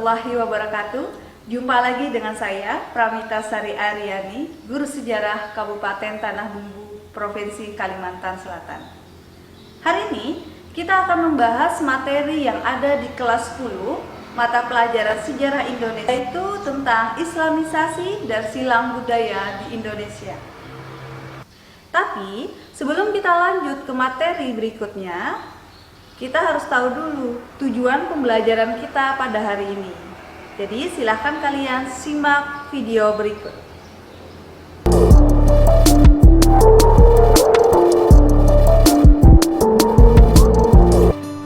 warahmatullahi wabarakatuh. Jumpa lagi dengan saya, Pramita Sari Aryani, Guru Sejarah Kabupaten Tanah Bumbu, Provinsi Kalimantan Selatan. Hari ini kita akan membahas materi yang ada di kelas 10 mata pelajaran Sejarah Indonesia, yaitu tentang Islamisasi dan silang budaya di Indonesia. Tapi sebelum kita lanjut ke materi berikutnya, kita harus tahu dulu tujuan pembelajaran kita pada hari ini. Jadi silahkan kalian simak video berikut.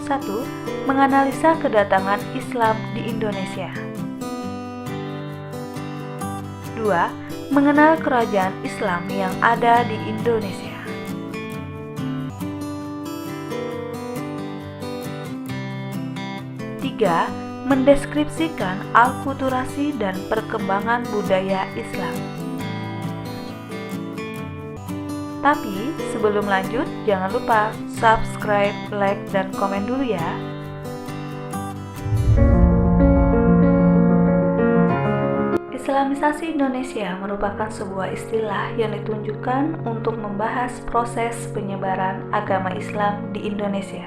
1. Menganalisa kedatangan Islam di Indonesia. 2. Mengenal kerajaan Islam yang ada di Indonesia. 3. Mendeskripsikan alkulturasi dan perkembangan budaya Islam. Tapi sebelum lanjut, jangan lupa subscribe, like, dan komen dulu ya. Islamisasi Indonesia merupakan sebuah istilah yang ditunjukkan untuk membahas proses penyebaran agama Islam di Indonesia.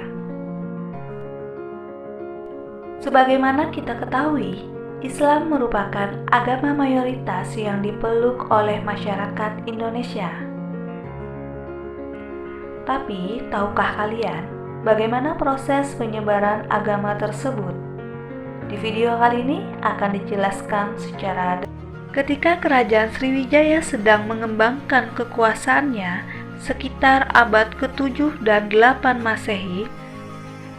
Sebagaimana kita ketahui, Islam merupakan agama mayoritas yang dipeluk oleh masyarakat Indonesia. Tapi, tahukah kalian bagaimana proses penyebaran agama tersebut? Di video kali ini akan dijelaskan secara detail. Ketika Kerajaan Sriwijaya sedang mengembangkan kekuasaannya sekitar abad ke-7 dan 8 Masehi,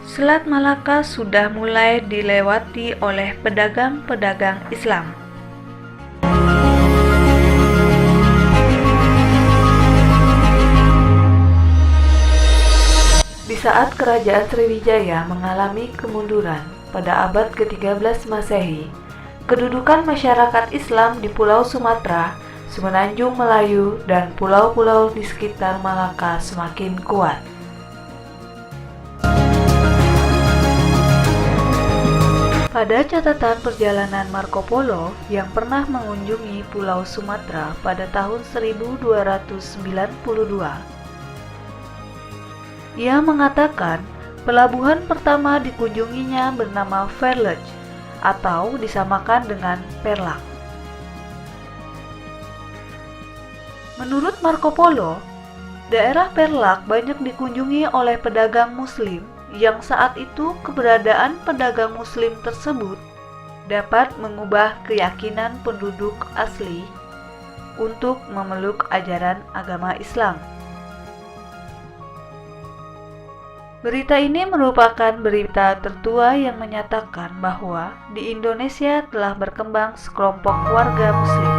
Selat Malaka sudah mulai dilewati oleh pedagang-pedagang Islam. Di saat Kerajaan Sriwijaya mengalami kemunduran pada abad ke-13 Masehi, kedudukan masyarakat Islam di Pulau Sumatera, Semenanjung Melayu, dan pulau-pulau di sekitar Malaka semakin kuat. Pada catatan perjalanan Marco Polo yang pernah mengunjungi Pulau Sumatera pada tahun 1292, ia mengatakan pelabuhan pertama dikunjunginya bernama Verlej atau disamakan dengan Perlak. Menurut Marco Polo, daerah Perlak banyak dikunjungi oleh pedagang Muslim yang saat itu keberadaan pedagang Muslim tersebut dapat mengubah keyakinan penduduk asli untuk memeluk ajaran agama Islam. Berita ini merupakan berita tertua yang menyatakan bahwa di Indonesia telah berkembang sekelompok warga Muslim.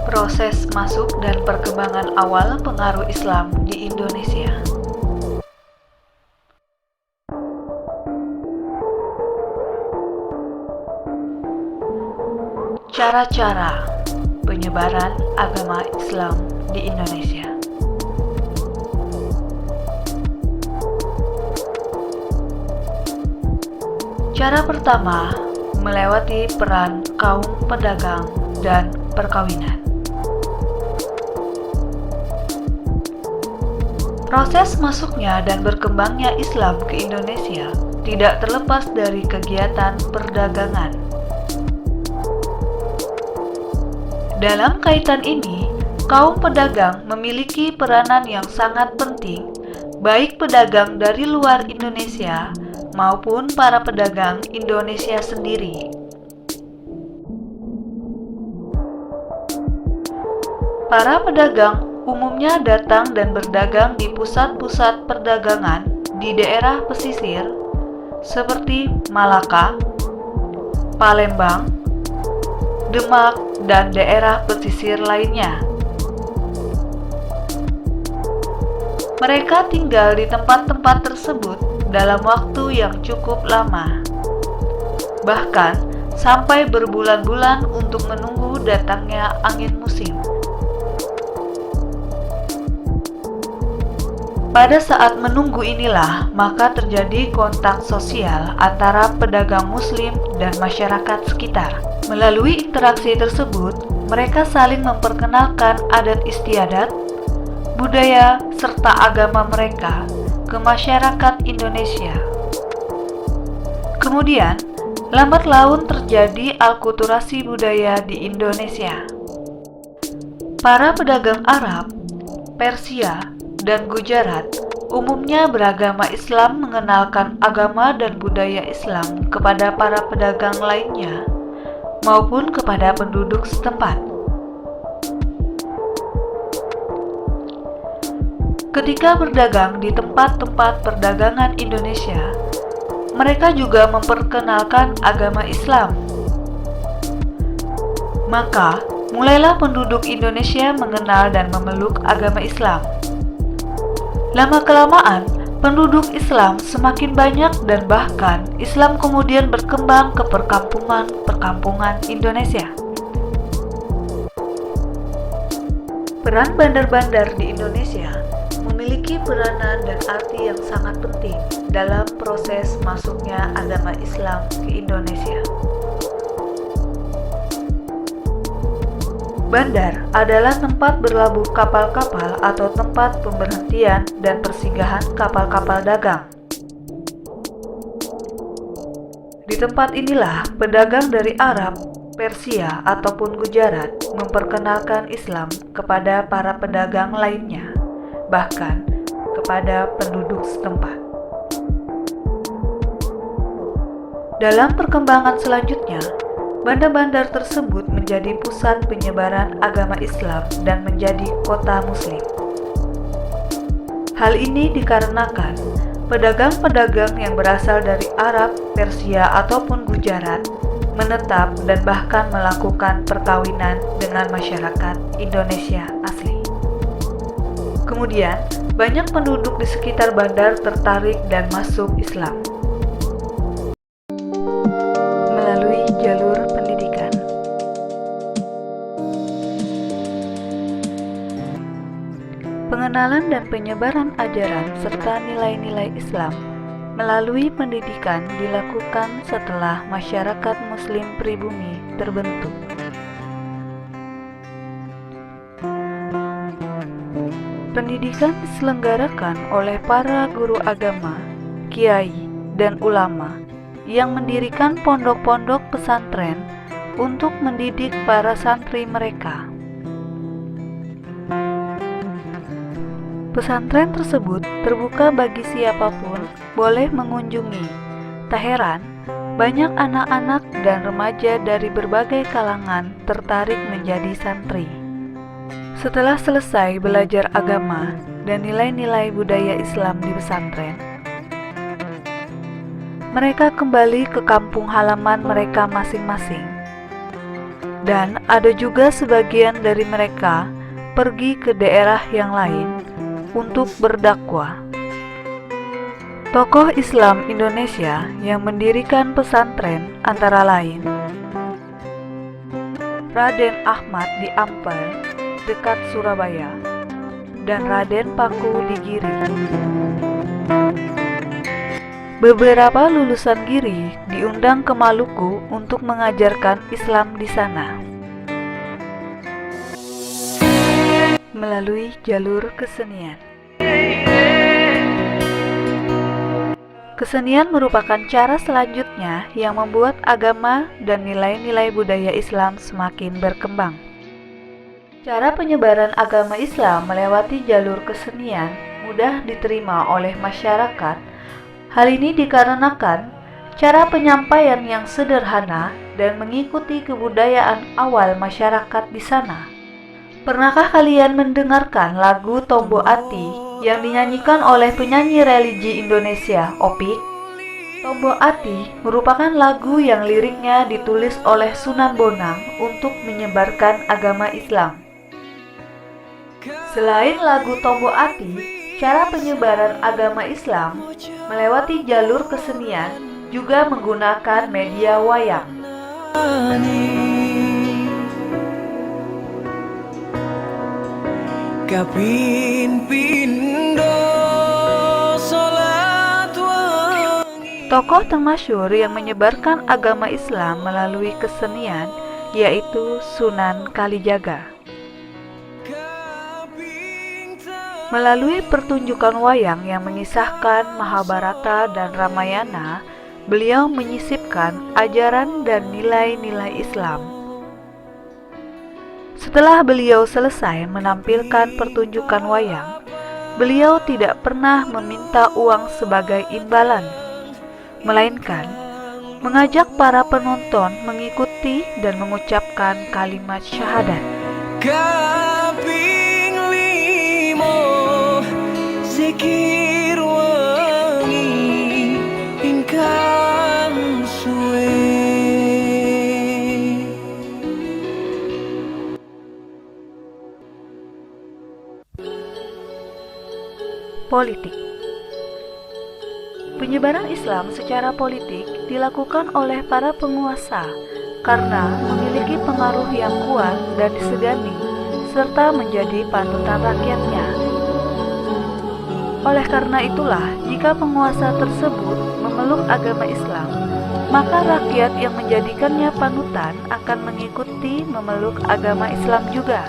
Proses masuk dan perkembangan awal pengaruh Islam di Indonesia. Cara-cara penyebaran agama Islam di Indonesia. Cara pertama, melewati peran kaum pedagang dan perkawinan. Proses masuknya dan berkembangnya Islam ke Indonesia tidak terlepas dari kegiatan perdagangan. Dalam kaitan ini, kaum pedagang memiliki peranan yang sangat penting, baik pedagang dari luar Indonesia maupun para pedagang Indonesia sendiri. Para pedagang umumnya datang dan berdagang di pusat-pusat perdagangan di daerah pesisir seperti Malaka, Palembang, Demak, dan daerah pesisir lainnya. Mereka tinggal di tempat-tempat tersebut dalam waktu yang cukup lama, bahkan sampai berbulan-bulan untuk menunggu datangnya angin musim. Pada saat menunggu inilah, maka terjadi kontak sosial antara pedagang muslim dan masyarakat sekitar. Melalui interaksi tersebut, mereka saling memperkenalkan adat istiadat, budaya, serta agama mereka ke masyarakat Indonesia. Kemudian, lambat laun terjadi alkulturasi budaya di Indonesia. Para pedagang Arab, Persia, dan Gujarat umumnya beragama Islam mengenalkan agama dan budaya Islam kepada para pedagang lainnya maupun kepada penduduk setempat. Ketika berdagang di tempat-tempat perdagangan Indonesia, mereka juga memperkenalkan agama Islam. Maka, mulailah penduduk Indonesia mengenal dan memeluk agama Islam. Lama-kelamaan, penduduk Islam semakin banyak dan bahkan Islam kemudian berkembang ke perkampungan Indonesia. Peran bandar-bandar di Indonesia memiliki peranan dan arti yang sangat penting dalam proses masuknya agama Islam ke Indonesia. Bandar adalah tempat berlabuh kapal-kapal atau tempat pemberhentian dan persinggahan kapal-kapal dagang. Di tempat inilah pedagang dari Arab, Persia, ataupun Gujarat memperkenalkan Islam kepada para pedagang lainnya, bahkan kepada penduduk setempat. Dalam perkembangan selanjutnya, bandar-bandar tersebut menjadi pusat penyebaran agama Islam dan menjadi kota muslim. Hal ini dikarenakan pedagang-pedagang yang berasal dari Arab, Persia, ataupun Gujarat menetap dan bahkan melakukan perkawinan dengan masyarakat Indonesia asli. Kemudian, banyak penduduk di sekitar bandar tertarik dan masuk Islam melalui jalur pendidikan. Pengenalan dan penyebaran ajaran serta nilai-nilai Islam melalui pendidikan dilakukan setelah masyarakat Muslim pribumi terbentuk. Pendidikan diselenggarakan oleh para guru agama, kiai, dan ulama yang mendirikan pondok-pondok pesantren untuk mendidik para santri mereka. Pesantren tersebut terbuka bagi siapapun boleh mengunjungi. Tak heran, banyak anak-anak dan remaja dari berbagai kalangan tertarik menjadi santri. Setelah selesai belajar agama dan nilai-nilai budaya Islam di pesantren, mereka kembali ke kampung halaman mereka masing-masing. Dan ada juga sebagian dari mereka pergi ke daerah yang lain untuk berdakwah. Tokoh Islam Indonesia yang mendirikan pesantren antara lain Raden Ahmad di Ampel dekat Surabaya dan Raden Paku di Giri. Beberapa lulusan Giri diundang ke Maluku untuk mengajarkan Islam di sana melalui jalur kesenian. Kesenian merupakan cara selanjutnya yang membuat agama dan nilai-nilai budaya Islam semakin berkembang. Cara penyebaran agama Islam melewati jalur kesenian mudah diterima oleh masyarakat. Hal ini dikarenakan cara penyampaian yang sederhana dan mengikuti kebudayaan awal masyarakat di sana. Pernahkah kalian mendengarkan lagu Tombo Ati yang dinyanyikan oleh penyanyi religi Indonesia, Opik? Tombo Ati merupakan lagu yang liriknya ditulis oleh Sunan Bonang untuk menyebarkan agama Islam. Selain lagu Tombo Ati, cara penyebaran agama Islam melewati jalur kesenian juga menggunakan media wayang. kapin pindo salat wangi. Tokoh termasyhur yang menyebarkan agama Islam melalui kesenian yaitu Sunan Kalijaga. Melalui pertunjukan wayang yang mengisahkan Mahabharata dan Ramayana, beliau menyisipkan ajaran dan nilai-nilai Islam. Setelah beliau selesai menampilkan pertunjukan wayang, beliau tidak pernah meminta uang sebagai imbalan, melainkan mengajak para penonton mengikuti dan mengucapkan kalimat syahadat. Kaping limo zikir wangi ingkang suwe. Politik. Penyebaran Islam secara politik dilakukan oleh para penguasa karena memiliki pengaruh yang kuat dan disegani serta menjadi panutan rakyatnya. Oleh karena itulah, jika penguasa tersebut memeluk agama Islam, maka rakyat yang menjadikannya panutan akan mengikuti memeluk agama Islam juga.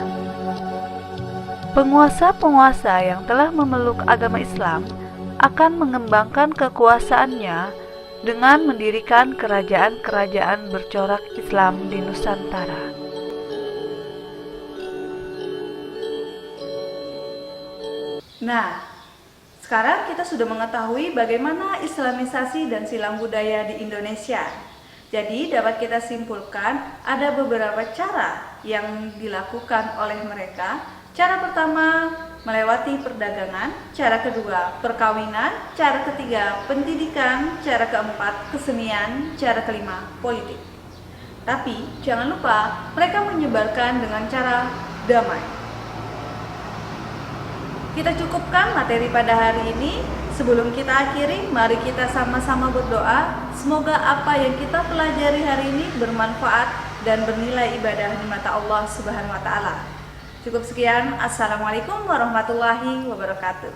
Penguasa-penguasa yang telah memeluk agama Islam akan mengembangkan kekuasaannya dengan mendirikan kerajaan-kerajaan bercorak Islam di Nusantara. Nah, sekarang kita sudah mengetahui bagaimana Islamisasi dan silang budaya di Indonesia. Jadi dapat kita simpulkan ada beberapa cara yang dilakukan oleh mereka. Cara pertama, melewati perdagangan. Cara kedua, perkawinan. Cara ketiga, pendidikan. Cara keempat, kesenian. Cara kelima, politik. Tapi jangan lupa, mereka menyebarkan dengan cara damai. Kita cukupkan materi pada hari ini. Sebelum kita akhiri, mari kita sama-sama berdoa. Semoga apa yang kita pelajari hari ini bermanfaat dan bernilai ibadah di mata Allah Subhanahu wa Ta'ala. Cukup sekian. Assalamualaikum warahmatullahi wabarakatuh.